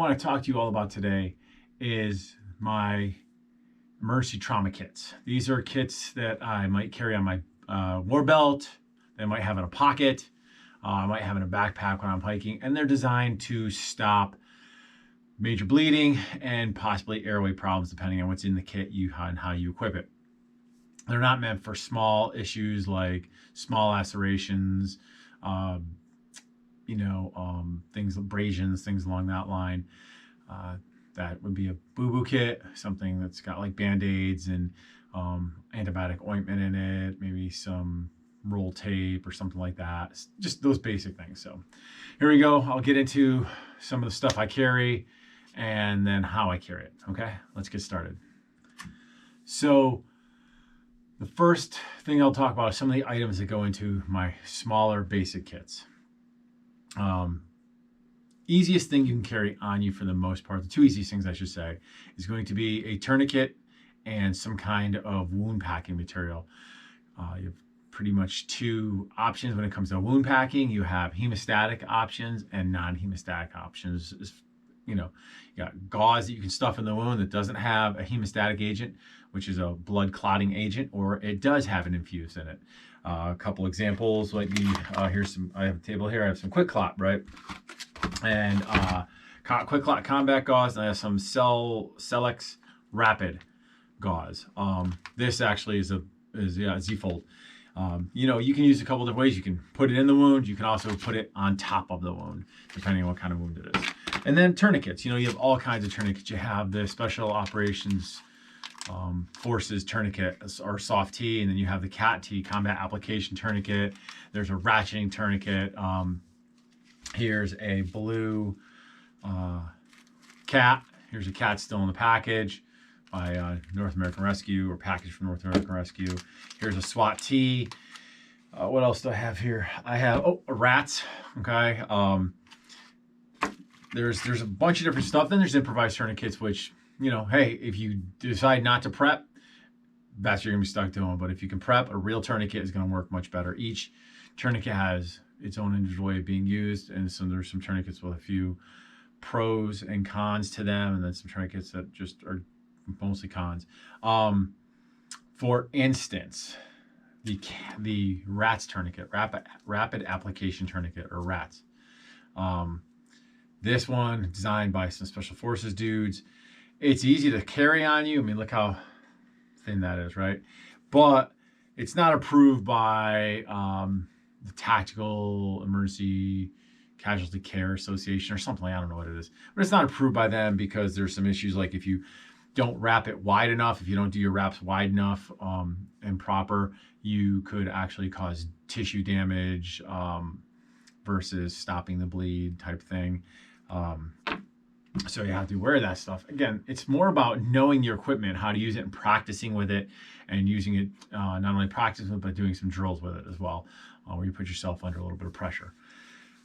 want to talk to you all about today is my emergency trauma kits. These are kits that I might carry on my war belt, that I might have in a pocket, I might have in a backpack when I'm hiking, and they're designed to stop major bleeding and possibly airway problems depending on what's in the kit and how you equip it. They're not meant for small issues like small lacerations, things, abrasions, things along that line. That would be a boo-boo kit, something that's got like Band-Aids and antibiotic ointment in it, maybe some roll tape or something like that. Just those basic things. So here we go. I'll get into some of the stuff I carry and then how I carry it. Okay, let's get started. So the first thing I'll talk about is some of the items that go into my smaller basic kits. Easiest thing you can carry on you for the most part, the two easiest things I should say, is going to be a tourniquet and some kind of wound packing material. You have pretty much two options when it comes to wound packing. You have hemostatic options and non-hemostatic options. You got gauze that you can stuff in the wound that doesn't have a hemostatic agent, which is a blood clotting agent, or it does have an infused in it. A couple examples, like I have a table here, I have some Quick Clot, right? And Quick Clot Combat Gauze, and I have some Celex Rapid Gauze. This actually is Z-fold. You can use a couple different ways. You can put it in the wound. You can also put it on top of the wound, depending on what kind of wound it is. And then tourniquets. You have all kinds of tourniquets. You have the Special Operations Forces tourniquet, or SOARESCUE, and then you have the CLOT, Combat Application Tourniquet. There's a ratcheting tourniquet. Here's a blue cat. Here's a cat still in the package by North American Rescue, or package from North American Rescue. Here's a SWAT-T. What else do I have here? I have rats. Okay. There's a bunch of different stuff. Then there's improvised tourniquets, which, hey, if you decide not to prep, that's what you're gonna be stuck doing. But if you can prep, a real tourniquet is gonna work much better. Each tourniquet has its own individual way of being used, and so there's some tourniquets with a few pros and cons to them, and then some tourniquets that just are mostly cons. For instance, the RATS tourniquet, rapid application tourniquet, or RATS. This one designed by some special forces dudes. It's easy to carry on you. I mean, look how thin that is, right? But it's not approved by the Tactical Emergency Casualty Care Association or something. I don't know what it is, but it's not approved by them because there's some issues, like if you don't wrap it wide enough, if you don't do your wraps wide enough and proper, you could actually cause tissue damage versus stopping the bleed type thing. So you have to wear that stuff. Again, it's more about knowing your equipment, how to use it, and practicing with it, and using it, not only practicing with it, but doing some drills with it as well, where you put yourself under a little bit of pressure.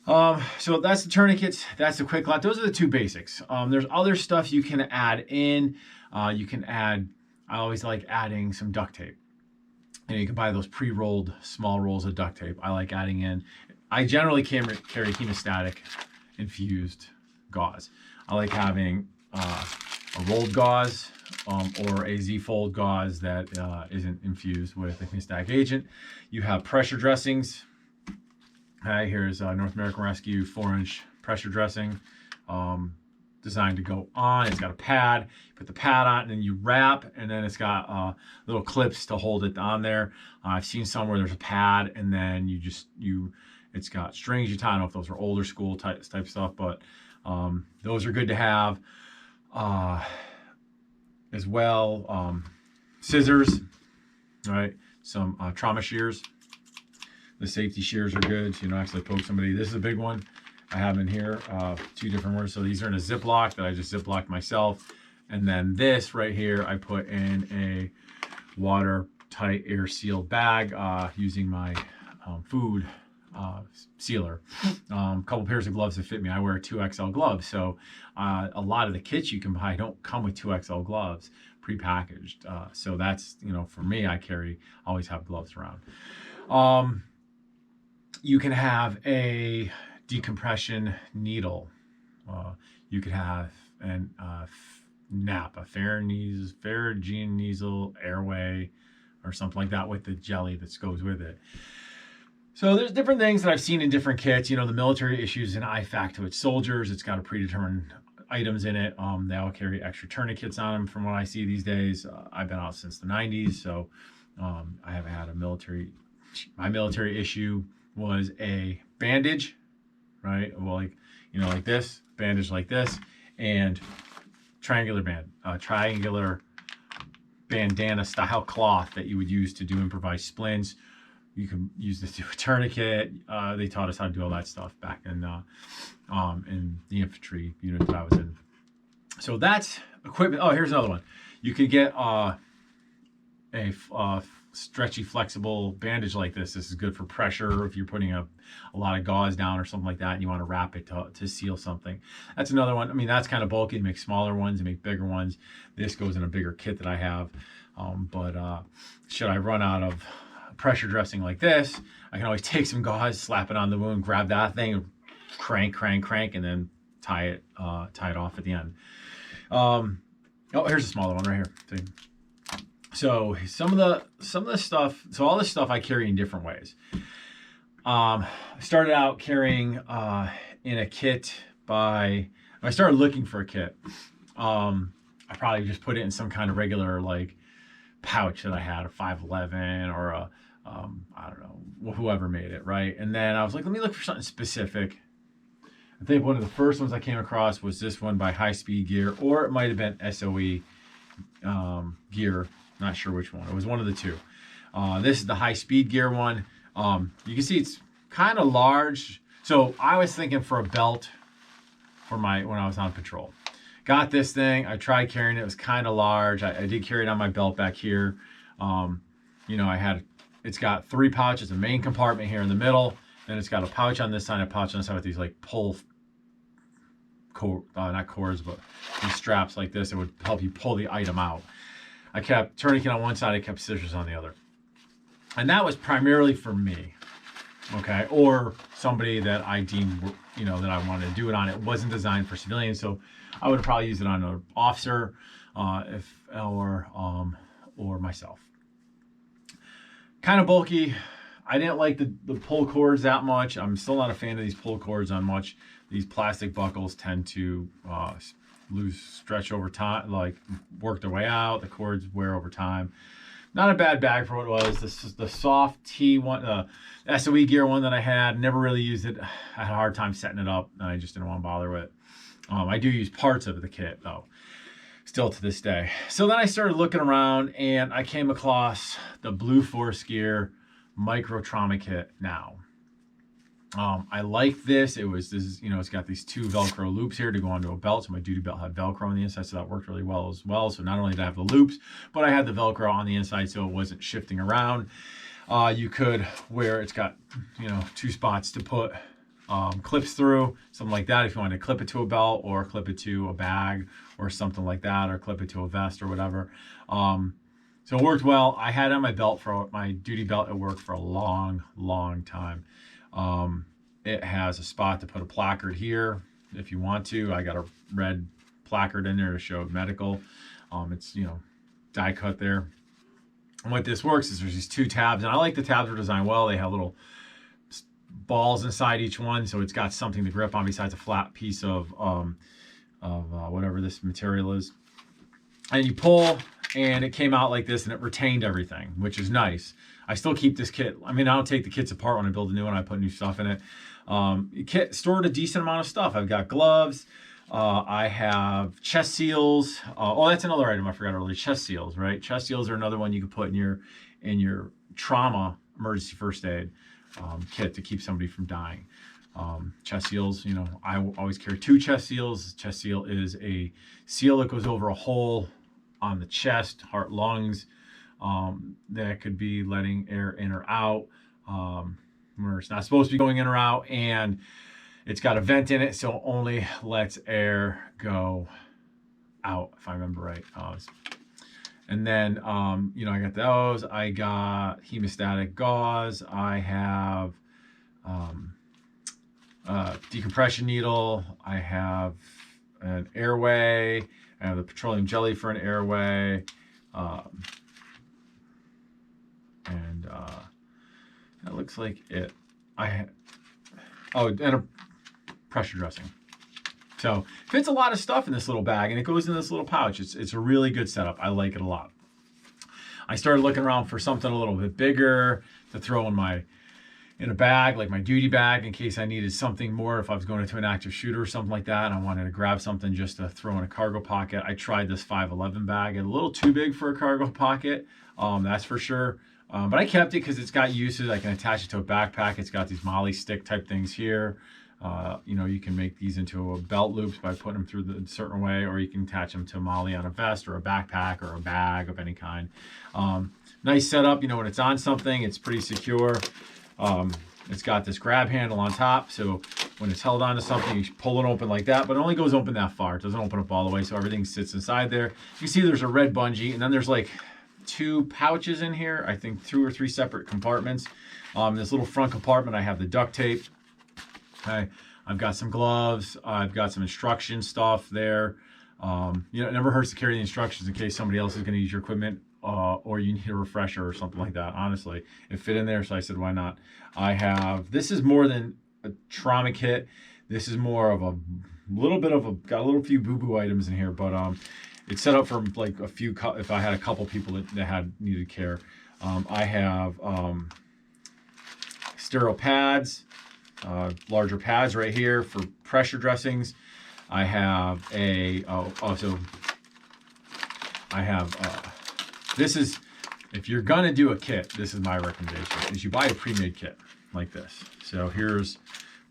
So that's the tourniquets, that's the Quick Clot. Those are the two basics. There's other stuff you can add in. I always like adding some duct tape. You can buy those pre-rolled small rolls of duct tape. I like adding in. I generally carry hemostatic infused gauze. I like having a rolled gauze or a Z-fold gauze that isn't infused with a hemostatic agent. You have pressure dressings. Here's North American Rescue 4-inch pressure dressing, designed to go on. It's got a pad. You put the pad on, and then you wrap, and then it's got little clips to hold it on there. I've seen some where there's a pad, and then it's got strings you tie. I don't know if those are older school type stuff, but those are good to have as well. Scissors, right? Some trauma shears. The safety shears are good, so you don't actually poke somebody. This is a big one. I have in here, two different ones. So these are in a Ziploc that I just Ziplocked myself. And then this right here, I put in a watertight air sealed bag using my food sealer. A couple pairs of gloves that fit me. I wear 2XL gloves, so a lot of the kits you can buy don't come with 2XL gloves pre-packaged. So that's, for me, I always have gloves around. You can have a decompression needle. You could have an NAP, a pharyngeal airway, or something like that with the jelly that goes with it. So there's different things that I've seen in different kits. You know, the military issues an IFAK to its soldiers. It's got a predetermined items in it. They all carry extra tourniquets on them from what I see these days. I've been out since the 90s, so I haven't had a military. My military issue was a bandage, right? Well, like, you know, like this, bandage like this, and triangular bandana style cloth that you would use to do improvised splints. You can use this to do a tourniquet. They taught us how to do all that stuff back in the infantry unit that I was in. So that's equipment. Oh, here's another one. You could get a stretchy, flexible bandage like this. This is good for pressure if you're putting a lot of gauze down or something like that and you want to wrap it to seal something. That's another one. I mean, that's kind of bulky. You make smaller ones, you make bigger ones. This goes in a bigger kit that I have. But should I run out of pressure dressing like this, I can always take some gauze, slap it on the wound, grab that thing, and crank, and then tie it off at the end. Oh, here's a smaller one right here. See? So some of the stuff, so all this stuff I carry in different ways. I started out carrying in a kit I started looking for a kit. I probably just put it in some kind of regular like pouch that I had, a 511 or a I don't know, whoever made it, right? And then I was like, let me look for something specific. I think one of the first ones I came across was this one by High Speed Gear, or it might have been SOE Gear. Not sure which one. It was one of the two. This is the High Speed Gear one. You can see it's kind of large. So I was thinking for a belt for when I was on patrol. Got this thing. I tried carrying it. It was kind of large. I did carry it on my belt back here. You know, it's got 3 pouches, a main compartment here in the middle. Then it's got a pouch on this side, a pouch on this side with these like not cords, but these straps like this. It would help you pull the item out. I kept tourniquet on one side, I kept scissors on the other. And that was primarily for me, okay? Or somebody that I deemed, you know, that I wanted to do it on. It wasn't designed for civilians, so I would probably use it on an officer or myself. Kind of bulky. I didn't like the pull cords that much. I'm still not a fan of these pull cords on much. These plastic buckles tend to stretch over time, like work their way out. The cords wear over time. Not a bad bag for what it was. This is the SWAT-T one, SOE Gear one that I had. Never really used it. I had a hard time setting it up, and I just didn't want to bother with it. I do use parts of the kit though, still to this day. So then I started looking around, and I came across the Blue Force Gear Micro Trauma Kit now. I like this. It's got these 2 Velcro loops here to go onto a belt. So my duty belt had Velcro on the inside, so that worked really well as well. So not only did I have the loops, but I had the Velcro on the inside, so it wasn't shifting around. You could it's got, 2 spots to put clips through, something like that. If you want to clip it to a belt or clip it to a bag or something like that, or clip it to a vest or whatever. So it worked well. I had it on my belt for my duty belt. It worked for a long, long time. It has a spot to put a placard here if you want to. I got a red placard in there to show medical. It's, die cut there. And what this works is there's these 2 tabs, and I like the tabs are designed well. They have little balls inside each one, so it's got something to grip on besides a flat piece of whatever this material is. And you pull, and it came out like this, and it retained everything, which is nice. I still keep this kit. I mean, I don't take the kits apart when I build a new one. I put new stuff in it. Kit stored a decent amount of stuff. I've got gloves. I have chest seals. That's another item I forgot earlier. Chest seals, right? Chest seals are another one you could put in your trauma emergency first aid kit to keep somebody from dying. Chest seals, I always carry 2 chest seals. Chest seal is a seal that goes over a hole on the chest, heart, lungs. That could be letting air in or out where it's not supposed to be going in or out, and it's got a vent in it, so it only lets air go out, if I remember right. And then I got those. I got hemostatic gauze. I have decompression needle. I have an airway. I have the petroleum jelly for an airway. And that looks like it. Oh, and a pressure dressing. So fits a lot of stuff in this little bag, and it goes in this little pouch. It's a really good setup. I like it a lot. I started looking around for something a little bit bigger to throw in a bag, like my duty bag, in case I needed something more if I was going into an active shooter or something like that, and I wanted to grab something just to throw in a cargo pocket. I tried this 511 bag. It's a little too big for a cargo pocket, that's for sure. But I kept it because it's got uses. I can attach it to a backpack. It's got these molly stick type things here. You know, you can make these into a belt loops by putting them through the certain way, or you can attach them to a molly on a vest or a backpack or a bag of any kind. Nice setup. You know, when it's on something, it's pretty secure. It's got this grab handle on top, so when it's held onto something, you pull it open like that, but it only goes open that far. It doesn't open up all the way, so everything sits inside there. You can see there's a red bungee, and then there's like 2 pouches in here. I think 2 or 3 separate compartments. This little front compartment, I have the duct tape. I've got some gloves. I've got some instruction stuff there. You know, it never hurts to carry the instructions in case somebody else is going to use your equipment, or you need a refresher or something like that. Honestly, it fit in there, so I said, why not? This is more than a trauma kit. This is more of a little bit of got a little few boo-boo items in here, but it's set up for like a few, if I had a couple people that needed care. I have sterile pads, larger pads right here for pressure dressings. I have this is, if you're gonna do a kit, this is my recommendation, is you buy a pre-made kit like this. So here's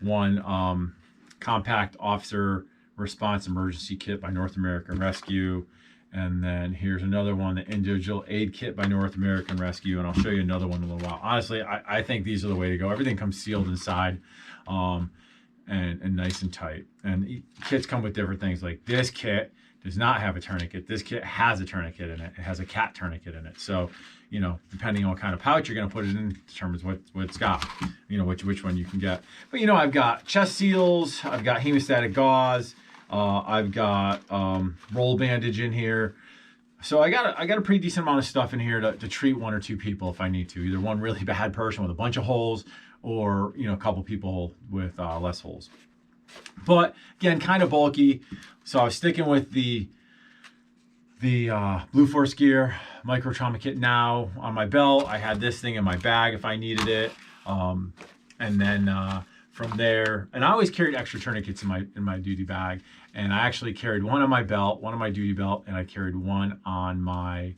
one compact officer response emergency kit by North American Rescue. And then here's another one, the individual aid kit by North American Rescue. And I'll show you another one in a little while. Honestly, I think these are the way to go. Everything comes sealed inside and nice and tight. And kits come with different things. Like this kit does not have a tourniquet. This kit has a tourniquet in it. It has a cat tourniquet in it. So, you know, depending on what kind of pouch you're going to put it in, determines what it's got, you know, which one you can get. But, you know, I've got chest seals. I've got hemostatic gauze. I've got roll bandage in here. So I got a pretty decent amount of stuff in here to treat 1 or 2 people if I need to. Either one really bad person with a bunch of holes, or, you know, a couple people with less holes. But again, kind of bulky. So I was sticking with the Blue Force Gear micro trauma kit now on my belt. I had this thing in my bag if I needed it. And then from there, and I always carried extra tourniquets in my duty bag. And I actually carried one on my belt, one on my duty belt, and I carried one on my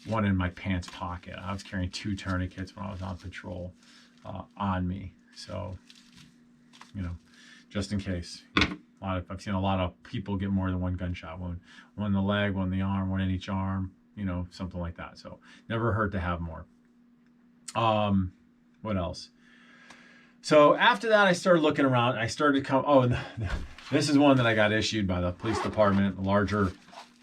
one in my pants pocket. I was carrying 2 tourniquets when I was on patrol on me. So, you know, just in case. I've seen a lot of people get more than 1 gunshot wound. One in the leg, one in the arm, one in each arm, you know, something like that. So never hurt to have more. What else? So after that, I started looking around. I started to come, and this is one that I got issued by the police department, a larger,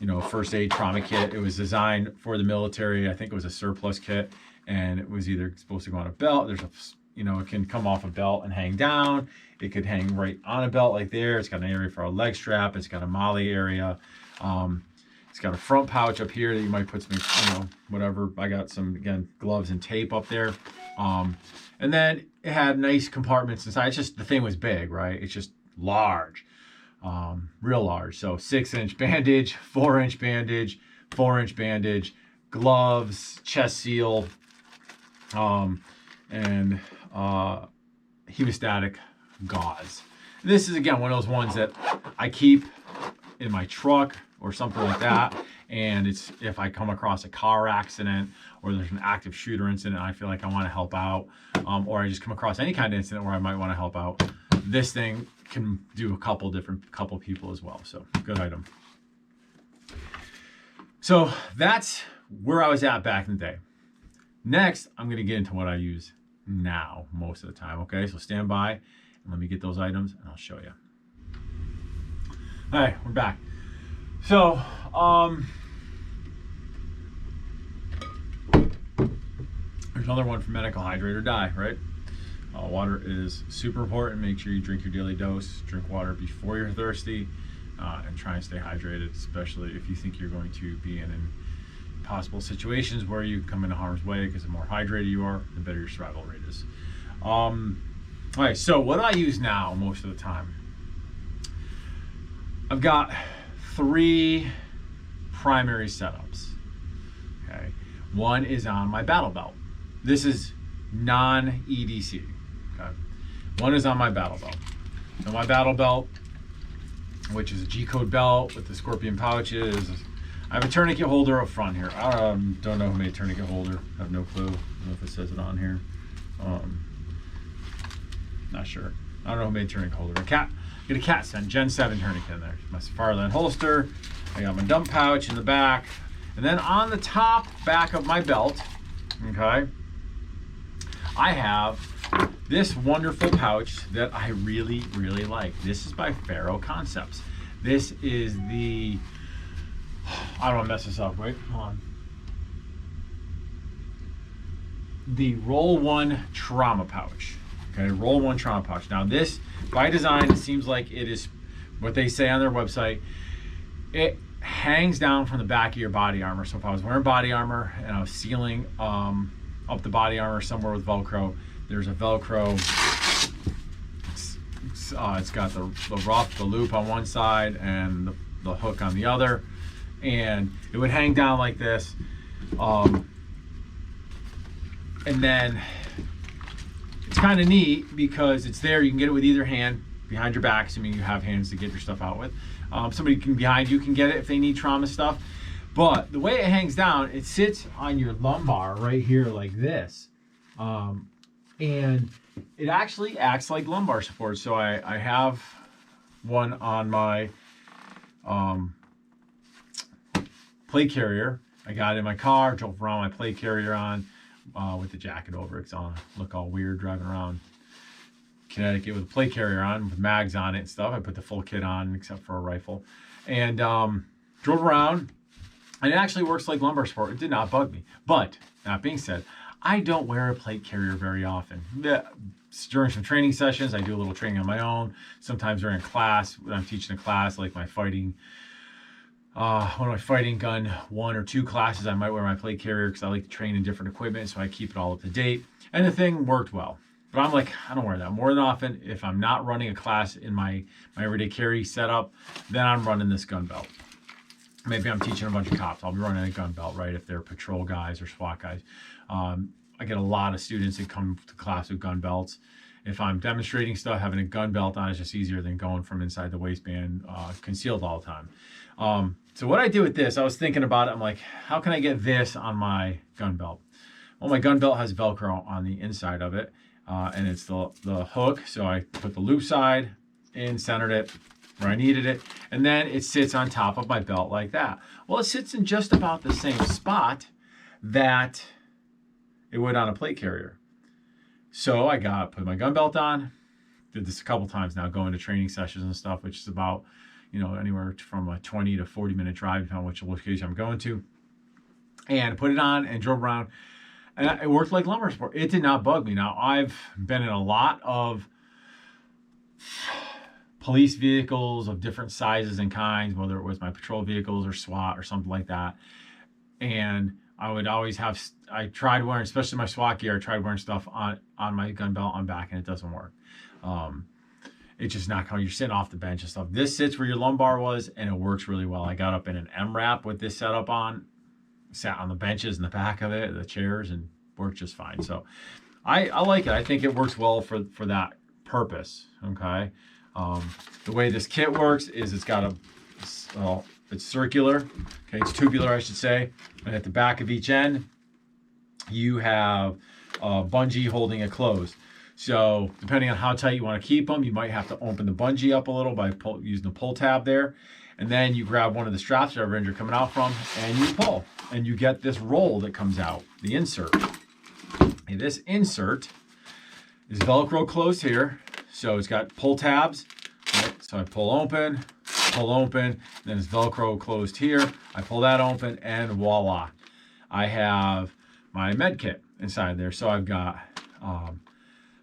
you know, first aid trauma kit. It was designed for the military. I think it was a surplus kit, and it was either supposed to go on a belt. There's a, you know, it can come off a belt and hang down. It could hang right on a belt like there. It's got an area for a leg strap. It's got a molly area. It's got a front pouch up here that you might put some, you know, whatever. I got some, again, gloves and tape up there. And then it had nice compartments inside. It's just, the thing was big, right? It's just large, real large. So 6-inch bandage, 4-inch bandage, 4-inch bandage, gloves, chest seal, and hemostatic gauze. This is, again, one of those ones that I keep in my truck or something like that. And it's, if I come across a car accident or there's an active shooter incident, I feel like I want to help out, or I just come across any kind of incident where I might want to help out, this thing can do a couple people as well. So good item. So that's where I was at back in the day. Next, I'm going to get into what I use now most of the time. Okay, so stand by and let me get those items and I'll show you. All right, we're back. So, there's another one for medical, hydrate or die, right? Water is super important. Make sure you drink your daily dose. Drink water before you're thirsty, and try and stay hydrated, especially if you think you're going to be in possible situations where you come into harm's way, because the more hydrated you are, the better your survival rate is. All right, so what do I use now most of the time? I've got 3 primary setups. Okay, one is on my battle belt. This is non-EDC. Okay, one is on my battle belt. So my battle belt, which is a G-code belt with the scorpion pouches. I have a tourniquet holder up front here. I don't know who made a tourniquet holder. I have no clue. I don't know if it says it on here. Not sure. I don't know who made a tourniquet holder. Get a cat scent, Gen 7 tourniquet in there. My Farland holster. I got my dump pouch in the back. And then on the top back of my belt, okay, I have this wonderful pouch that I really, really like. This is by Ferro Concepts. This is the, I don't want to mess this up, wait, hold on. The Roll 1 Trauma Pouch. Okay, Roll 1 Trauma Pouch. Now this, by design, it seems like it is what they say on their website. It hangs down from the back of your body armor. So if I was wearing body armor and I was sealing up the body armor somewhere with Velcro, there's a Velcro. It's got the loop on one side and the hook on the other, and it would hang down like this. And then it's kind of neat because it's there. You can get it with either hand behind your back, assuming you have hands to get your stuff out with. Somebody behind you can get it if they need trauma stuff. But the way it hangs down, it sits on your lumbar right here like this. And it actually acts like lumbar support. So I have one on my plate carrier. I got it in my car, drove around my plate carrier on with the jacket over. It's on, look all weird driving around Connecticut with a plate carrier on with mags on it and stuff. I put the full kit on except for a rifle, and drove around, and it actually works like lumbar support. It did not bug me. But that being said, I don't wear a plate carrier very often. During some training sessions, I do a little training on my own. Sometimes during class, when I'm teaching a class, like my fighting, one of my fighting gun 1 or 2 classes, I might wear my plate carrier because I like to train in different equipment, so I keep it all up to date. And the thing worked well. But I'm like, I don't wear that. More than often, if I'm not running a class in my everyday carry setup, then I'm running this gun belt. Maybe I'm teaching a bunch of cops. I'll be running a gun belt, right? If they're patrol guys or SWAT guys. I get a lot of students that come to class with gun belts. If I'm demonstrating stuff, having a gun belt on is just easier than going from inside the waistband concealed all the time. So what I do with this, I was thinking about it. I'm like, how can I get this on my gun belt? Well, my gun belt has Velcro on the inside of it. And it's the hook, so I put the loop side in, centered it where I needed it, and then it sits on top of my belt like that. Well, it sits in just about the same spot that it would on a plate carrier. So I put my gun belt on, did this a couple times now, going to training sessions and stuff, which is about, anywhere from a 20 to 40 minute drive, depending on which location I'm going to, and put it on and drove around. And it worked like lumbar support. It did not bug me. Now, I've been in a lot of police vehicles of different sizes and kinds, whether it was my patrol vehicles or SWAT or something like that. And I would always I tried wearing, especially my SWAT gear, I tried wearing stuff on my gun belt on back, and it doesn't work. It's just not coming. You're sitting off the bench and stuff. This sits where your lumbar was, and it works really well. I got up in an M-wrap with this setup on, sat on the benches in the back of it, the chairs, and worked just fine. So I like it. I think it works well for that purpose. Okay. The way this kit works is it's got it's circular. Okay. It's tubular, I should say. And at the back of each end, you have a bungee holding it closed. So depending on how tight you want to keep them, you might have to open the bungee up a little by using the pull tab there. And then you grab one of the straps, wherever end you're coming out from, and you pull. And you get this roll that comes out, the insert. And this insert is Velcro closed here. So it's got pull tabs. Right? So I pull open, then it's Velcro closed here. I pull that open, and voila. I have my med kit inside there. So I've got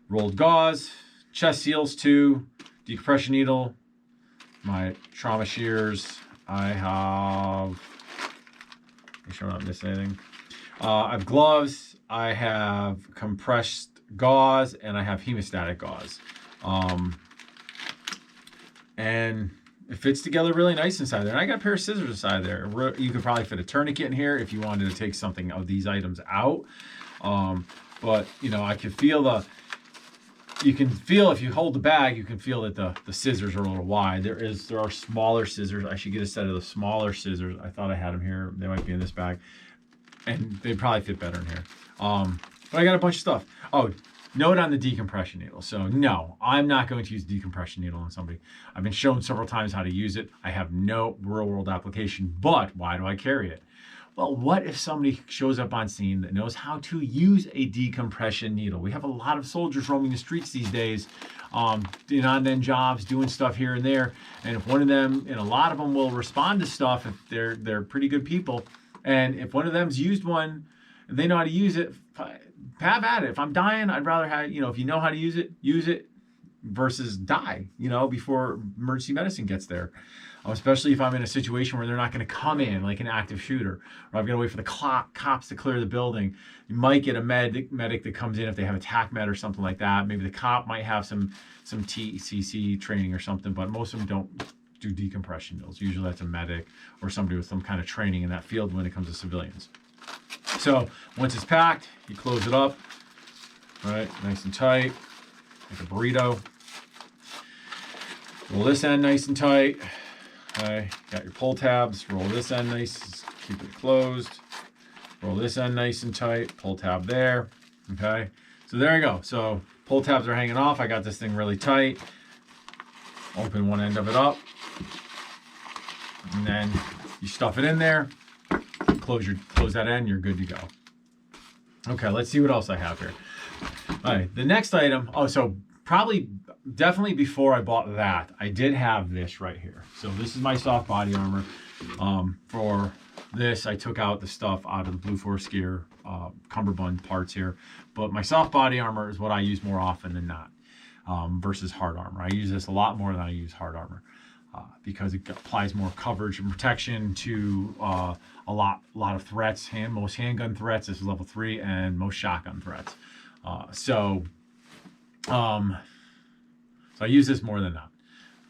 rolled gauze, chest seals 2, decompression needle, my trauma shears. I have, make sure I'm not missing anything. I have gloves, I have compressed gauze, and I have hemostatic gauze. And it fits together really nice inside there. And I got a pair of scissors inside there. You could probably fit a tourniquet in here if you wanted to take something of these items out. But you know, I can feel you can feel if you hold the bag, you can feel that the scissors are a little wide. There are smaller scissors. I should get a set of the smaller scissors. I thought I had them here. They might be in this bag. And they probably fit better in here. But I got a bunch of stuff. Oh, note on the decompression needle. So no, I'm not going to use the decompression needle on somebody. I've been shown several times how to use it. I have no real world application, but why do I carry it? Well, what if somebody shows up on scene that knows how to use a decompression needle? We have a lot of soldiers roaming the streets these days, in on-end jobs, doing stuff here and there. And if one of them, and a lot of them will respond to stuff if they're pretty good people. And if one of them's used one, and they know how to use it, have at it. If I'm dying, I'd rather have, you know, if you know how to use it versus die, you know, before emergency medicine gets there. Especially if I'm in a situation where they're not going to come in like an active shooter, or I've got to wait for the cops to clear the building. You might get a medic that comes in if they have a TAC med or something like that. Maybe the cop might have some TCC training or something, but most of them don't do decompression needles. Usually that's a medic or somebody with some kind of training in that field when it comes to civilians. So once it's packed, you close it up, right, nice and tight, like a burrito. Roll this end nice and tight. Okay, got your pull tabs. Roll this end nice, keep it closed. Roll this end nice and tight. Pull tab there. Okay, so there you go. So pull tabs are hanging off. I got this thing really tight. Open one end of it up, and then you stuff it in there. Close that end. You're good to go. Okay, let's see what else I have here. All right, the next item. Oh, so definitely before I bought that, I did have this right here. So this is my soft body armor. For this, I took out the stuff out of the Blue Force gear, cummerbund parts here. But my soft body armor is what I use more often than not, versus hard armor. I use this a lot more than I use hard armor because it applies more coverage and protection to a lot of threats. Most handgun threats, this is level 3, and most shotgun threats. So I use this more than not.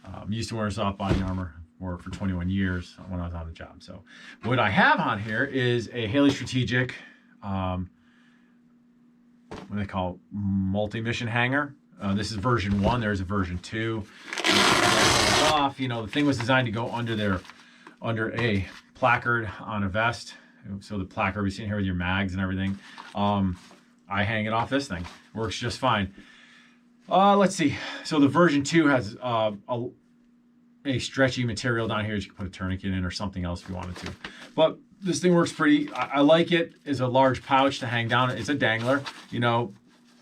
I'm used to wearing soft body armor for 21 years when I was on the job. So what I have on here is a Haley Strategic, what do they call it? Multi-mission hanger. This is version 1. There's a version 2. Off, you know, the thing was designed to go under a placard on a vest. So the placard we see here with your mags and everything. I hang it off this thing. Works just fine. Let's see. So the version 2 has a stretchy material down here that you can put a tourniquet in or something else if you wanted to. But this thing works pretty. I like it. It's a large pouch to hang down. It's a dangler. You know,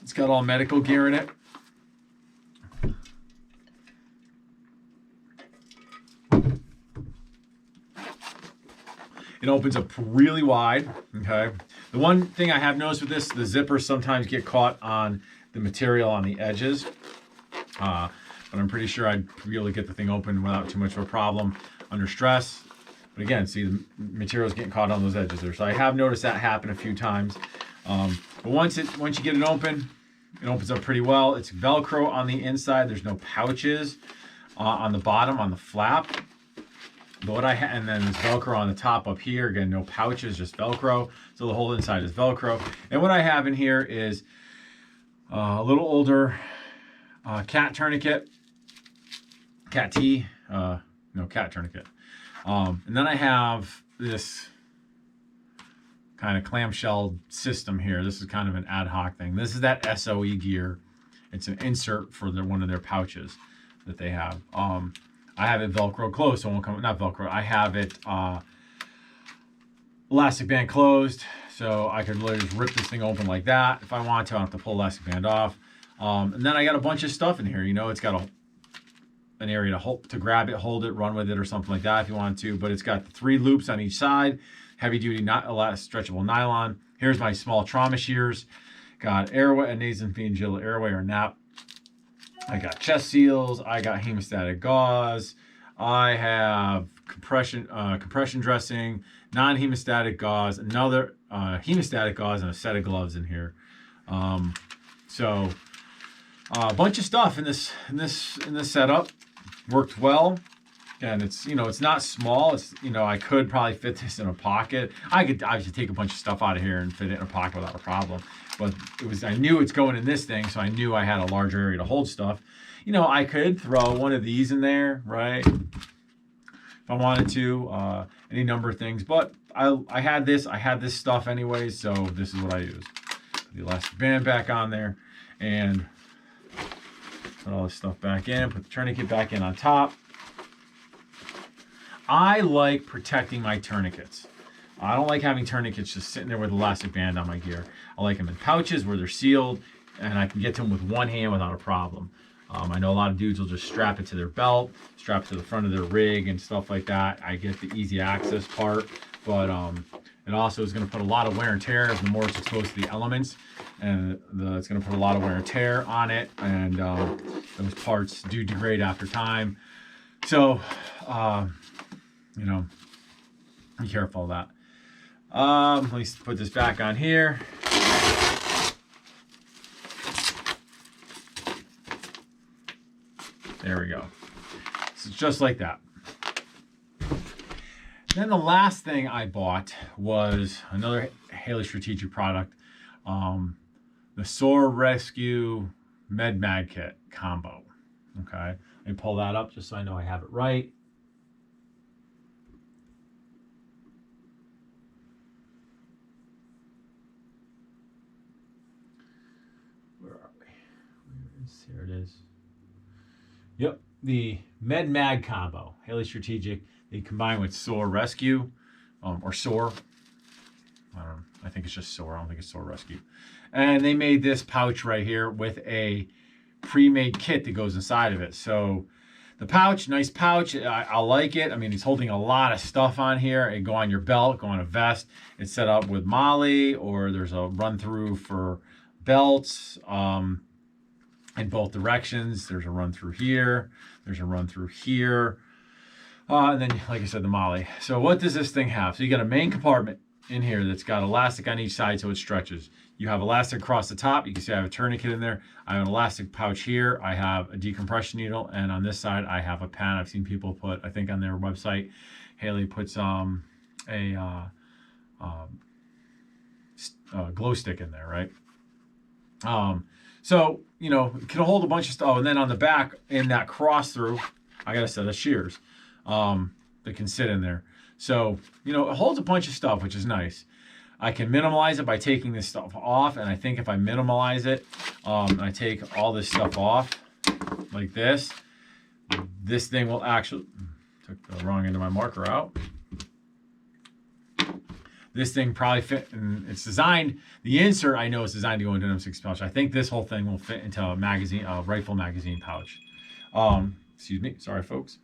it's got all medical gear in it. It opens up really wide. Okay. The one thing I have noticed with this, the zippers sometimes get caught on the material on the edges, but I'm pretty sure I'd be able to get the thing open without too much of a problem under stress. But again, see, the material's getting caught on those edges there. So I have noticed that happen a few times. But once you get it opens up pretty well. It's Velcro on the inside. There's no pouches on the bottom on the flap. But what and then there's Velcro on the top up here. Again, no pouches, just Velcro. So the whole inside is Velcro. And what I have in here is a little older cat tourniquet, cat T, cat tourniquet. And then I have this kind of clamshell system here. This is kind of an ad hoc thing. This is that SOE gear. It's an insert for one of their pouches that they have. I have it Velcro closed, so it won't come, not Velcro, I have it elastic band closed, so I can literally just rip this thing open like that. If I want to, I don't have to pull elastic band off. And then I got a bunch of stuff in here. You know, it's got an area to grab it, hold it, run with it, or something like that if you want to. But it's got the 3 loops on each side, heavy duty, not stretchable nylon. Here's my small trauma shears. Got airway, a nasopharyngeal airway or nap. I got chest seals. I got hemostatic gauze. I have compression dressing, non-hemostatic gauze, another hemostatic gauze, and a set of gloves in here. So a bunch of stuff in this setup. Worked well. And it's, you know, it's not small. It's, you know, I could probably fit this in a pocket. I could obviously take a bunch of stuff out of here and fit it in a pocket without a problem. But I knew it's going in this thing, so I knew I had a larger area to hold stuff. You know, I could throw one of these in there, right? If I wanted to, any number of things. But I had this stuff anyways, so this is what I use. Put the elastic band back on there and put all this stuff back in, put the tourniquet back in on top. I like protecting my tourniquets. I don't like having tourniquets just sitting there with elastic band on my gear. I like them in pouches where they're sealed and I can get to them with one hand without a problem. I know a lot of dudes will just strap it to their belt, strap it to the front of their rig and stuff like that. I get the easy access part, but it also is going to put a lot of wear and tear the more it's exposed to the elements, and it's going to put a lot of wear and tear on it, and those parts do degrade after time. So, you know, be careful of that. Let me put this back on here. There we go. So it's just like that. Then the last thing I bought was another Haley Strategic product, the SOARESCUE Med Mag Kit combo. Okay, let me pull that up just so I know I have it right. Where are we? Here it is. Yep, the Med Mag combo, Haley Strategic. They combine with SOARESCUE, or SOAR. I don't know. I think it's just SOAR. I don't think it's SOARESCUE. And they made this pouch right here with a pre-made kit that goes inside of it. So the pouch, nice pouch. I like it. I mean, it's holding a lot of stuff on here. It go on your belt, go on a vest. It's set up with MOLLE, or there's a run through for belts. In both directions. There's a run through here. There's a run through here. And then, like I said, the MOLLE. So what does this thing have? So you got a main compartment in here that's got elastic on each side so it stretches. You have elastic across the top. You can see I have a tourniquet in there. I have an elastic pouch here. I have a decompression needle. And on this side, I have a pen. I've seen people put, I think on their website, Haley puts a glow stick in there, right? So, you know, it can hold a bunch of stuff. Oh, and then on the back, in that cross through, I got a set of shears that can sit in there. So, you know, it holds a bunch of stuff, which is nice. I can minimize it by taking this stuff off. And I think if I minimize it, I take all this stuff off like this thing will actually, took the wrong end of my marker out. This thing probably fit, and it's designed, the insert I know is designed to go into an M6 pouch. I think this whole thing will fit into a magazine, rifle magazine pouch. Excuse me, sorry folks.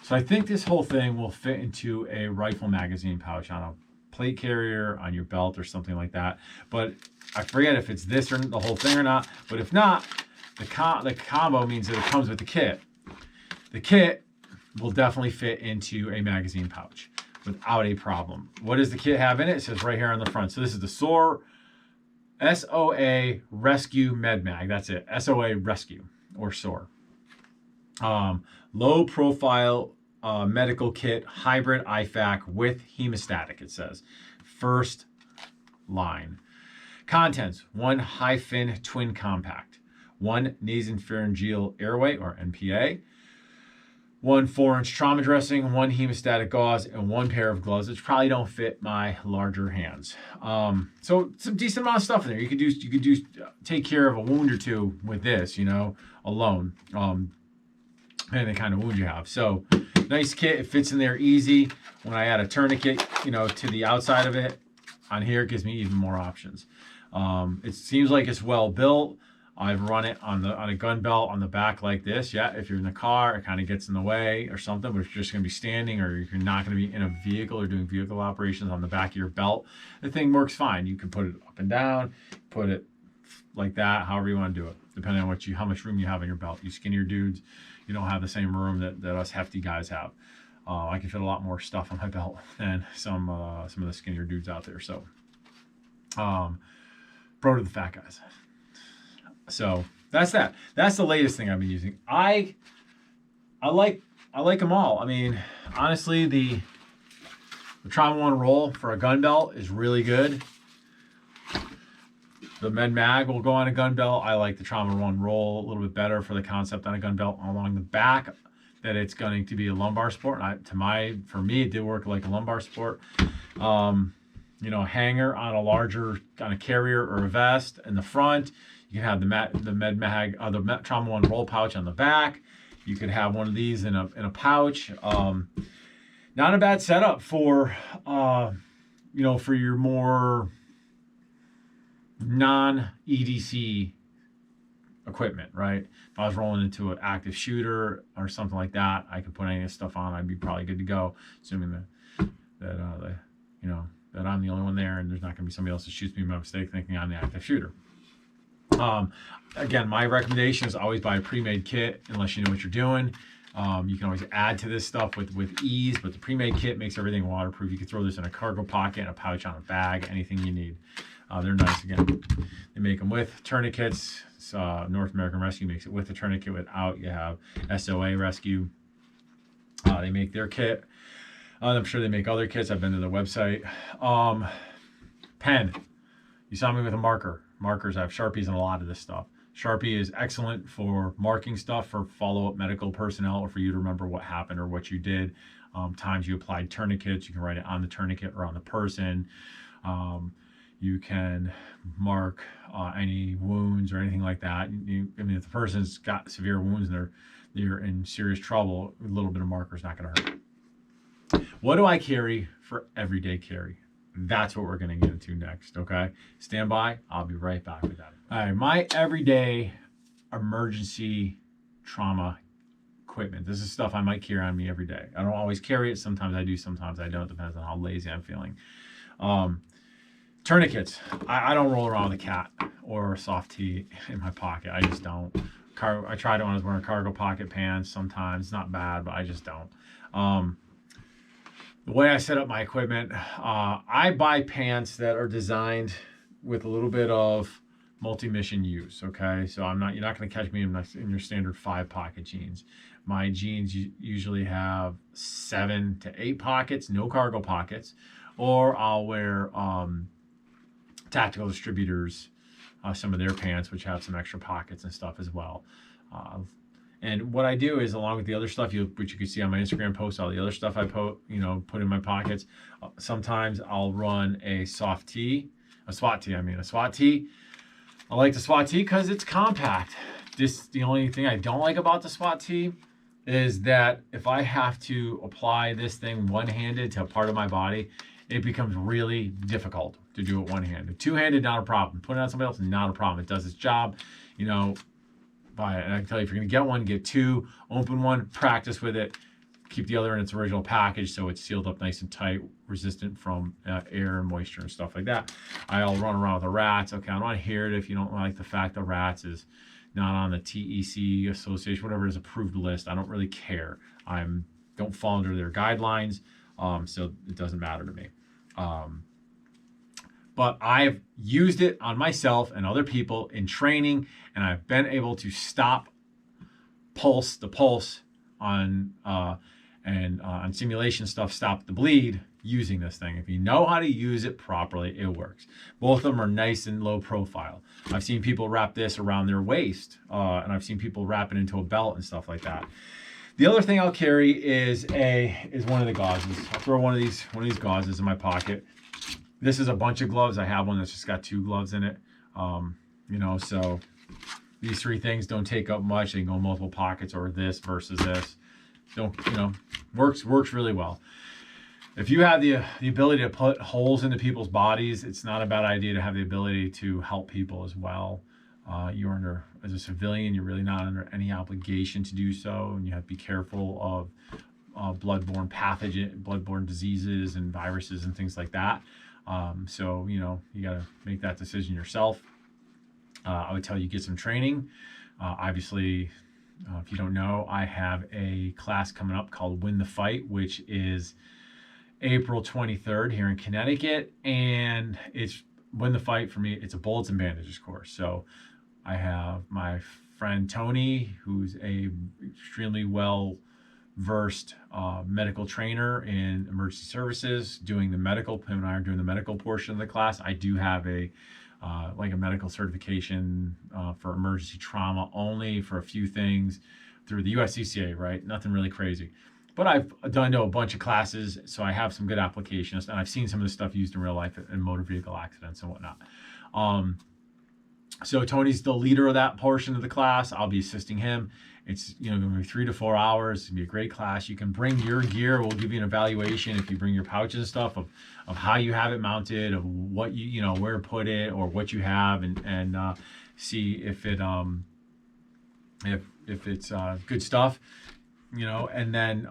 So I think this whole thing will fit into a rifle magazine pouch on a plate carrier, on your belt or something like that. But I forget if it's this or the whole thing or not. But if not, the combo means that it comes with the kit. The kit will definitely fit into a magazine pouch without a problem. What does the kit have in it? It says right here on the front. So this is the SOARESCUE Med Mag. That's it. SOARESCUE or SOAR. Low profile medical kit, hybrid IFAK with hemostatic, it says. First line. Contents: 1 high fin twin compact, 1 nasopharyngeal airway or NPA, 1 4-inch trauma dressing, 1 hemostatic gauze, and 1 pair of gloves, which probably don't fit my larger hands. So some decent amount of stuff in there. You could take care of a wound or two with this, you know, alone. And the kind of wound you have. So nice kit. It fits in there easy. When I add a tourniquet, you know, to the outside of it, on here, it gives me even more options. It seems like it's well built. I've run it on a gun belt on the back like this. Yeah, if you're in the car, it kind of gets in the way or something, but if you're just going to be standing or you're not going to be in a vehicle or doing vehicle operations on the back of your belt, the thing works fine. You can put it up and down, put it like that, however you want to do it, depending on how much room you have in your belt. You skinnier dudes, you don't have the same room that us hefty guys have. I can fit a lot more stuff on my belt than some of the skinnier dudes out there. So, bro to the fat guys. So that's that. That's the latest thing I've been using. I like them all. I mean, honestly, the Trauma One roll for a gun belt is really good. The Med Mag will go on a gun belt. I like the Trauma One roll a little bit better for the concept on a gun belt along the back, that it's going to be a lumbar support. For me, it did work like a lumbar support. You know, a hanger on a carrier or a vest in the front. You can have the Med Mag, the Trauma One roll pouch on the back. You could have one of these in a pouch. Not a bad setup for you know, for your more non-EDC equipment, right? If I was rolling into an active shooter or something like that, I could put any of this stuff on. I'd be probably good to go, assuming that you know, that I'm the only one there and there's not going to be somebody else that shoots me by mistake thinking I'm the active shooter. Again, my recommendation is always buy a pre-made kit unless you know what you're doing. You can always add to this stuff with ease, but the pre-made kit makes everything waterproof. You can throw this in a cargo pocket, a pouch on a bag, anything you need. They're nice. Again, they make them with tourniquets. North American Rescue makes it with a tourniquet. Without, you have SOA Rescue. They make their kit. I'm sure they make other kits. I've been to their website. Pen. You saw me with a marker. Markers, I have Sharpies and a lot of this stuff. Sharpie is excellent for marking stuff for follow-up medical personnel, or for you to remember what happened or what you did. Times you applied tourniquets, you can write it on the tourniquet or on the person. You can mark any wounds or anything like that. I mean, if the person's got severe wounds and they're in serious trouble, a little bit of marker is not going to hurt. What do I carry for everyday carry? That's what we're going to get into next, okay? Stand by. I'll be right back with that. All right, my everyday emergency trauma equipment. This is stuff I might carry on me every day. I don't always carry it. Sometimes I do, sometimes I don't. Depends on how lazy I'm feeling. Tourniquets. I don't roll around with a cat or a SWAT-T in my pocket. I just don't. I tried it when I was wearing cargo pocket pants sometimes. It's not bad, but I just don't. The way I set up my equipment, I buy pants that are designed with a little bit of multi-mission use, okay? So you're not going to catch me in your standard 5-pocket jeans. My jeans usually have 7 to 8 pockets, no cargo pockets, or I'll wear Tactical Distributors, some of their pants, which have some extra pockets and stuff as well. And what I do is, along with the other stuff, which you can see on my Instagram post, all the other stuff I put in my pockets. Sometimes I'll run a SWAT-T. I like the SWAT-T because it's compact. The only thing I don't like about the SWAT-T is that if I have to apply this thing one-handed to a part of my body, it becomes really difficult to do it one-handed. Two-handed, not a problem. Put it on somebody else, not a problem. It does its job, buy it. And I can tell you, if you're going to get one, get 2, open one, practice with it, keep the other in its original package so it's sealed up nice and tight, resistant from air and moisture and stuff like that. I'll run around with the rats. Okay, I'm not here if you don't like the fact the rats is not on the TEC Association, whatever it is, approved list. I don't really care. Don't fall under their guidelines, so it doesn't matter to me. But I've used it on myself and other people in training, and I've been able to stop the pulse on simulation stuff, stop the bleed using this thing. If you know how to use it properly, it works. Both of them are nice and low profile. I've seen people wrap this around their waist, and I've seen people wrap it into a belt and stuff like that. The other thing I'll carry is one of the gauzes. I'll throw one of these gauzes in my pocket. This is a bunch of gloves. I have one that's just got 2 gloves in it. So these 3 things don't take up much. They can go in multiple pockets, or this versus this. Works really well. If you have the ability to put holes into people's bodies, it's not a bad idea to have the ability to help people as well. You're under, as a civilian, you're really not under any obligation to do so, and you have to be careful of bloodborne bloodborne diseases and viruses and things like that. So, you know, you got to make that decision yourself. I would tell you get some training. Obviously, if you don't know, I have a class coming up called Win the Fight, which is April 23rd here in Connecticut. And it's Win the Fight for me. It's a bullets and bandages course. So I have my friend Tony, who's a extremely well versed medical trainer in emergency services, doing the medical. Him and I are doing the medical portion of the class. I do have a like a medical certification for emergency trauma only for a few things through the USCCA, right? Nothing really crazy. But I've done a bunch of classes, so I have some good applications, and I've seen some of this stuff used in real life in motor vehicle accidents and whatnot. So Tony's the leader of that portion of the class. I'll be assisting him. It's, you know, going to be 3 to 4 hours. It's going to be a great class. You can bring your gear. We'll give you an evaluation if you bring your pouches and stuff of how you have it mounted, of what you know, where to put it, or what you have, and see if it if it's good stuff, you know. And then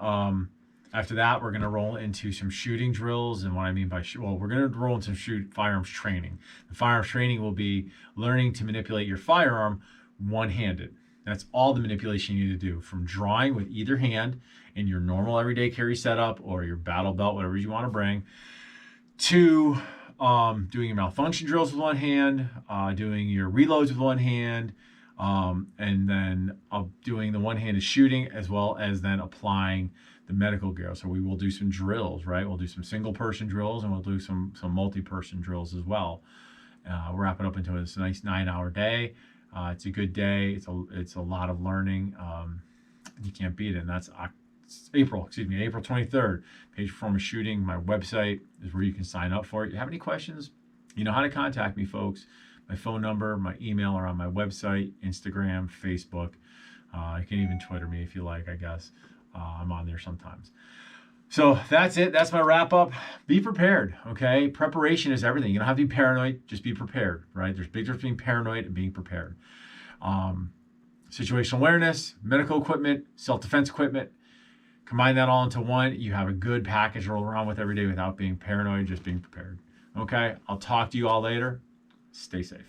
after that, we're going to roll into some shooting drills. And what I mean by we're going to roll into firearms training. The firearms training will be learning to manipulate your firearm one-handed. That's all the manipulation you need to do, from drawing with either hand in your normal everyday carry setup or your battle belt, whatever you want to bring, to doing your malfunction drills with one hand, doing your reloads with one hand, and then doing the one-handed shooting, as well as then applying the medical gear. So we will do some drills, right? We'll do some single-person drills, and we'll do some multi-person drills as well. We're wrapping up into this nice 9-hour day. It's a good day. It's a lot of learning. You can't beat it. And that's April 23rd. Page performance shooting. My website is where you can sign up for it. If you have any questions, you know how to contact me, folks. My phone number, my email are on my website, Instagram, Facebook. You can even Twitter me if you like, I guess. I'm on there sometimes. So that's it. That's my wrap up. Be prepared, okay? Preparation is everything. You don't have to be paranoid. Just be prepared, right? There's a big difference between paranoid and being prepared. Situational awareness, medical equipment, self-defense equipment. Combine that all into one. You have a good package to roll around with every day without being paranoid, just being prepared. Okay? I'll talk to you all later. Stay safe.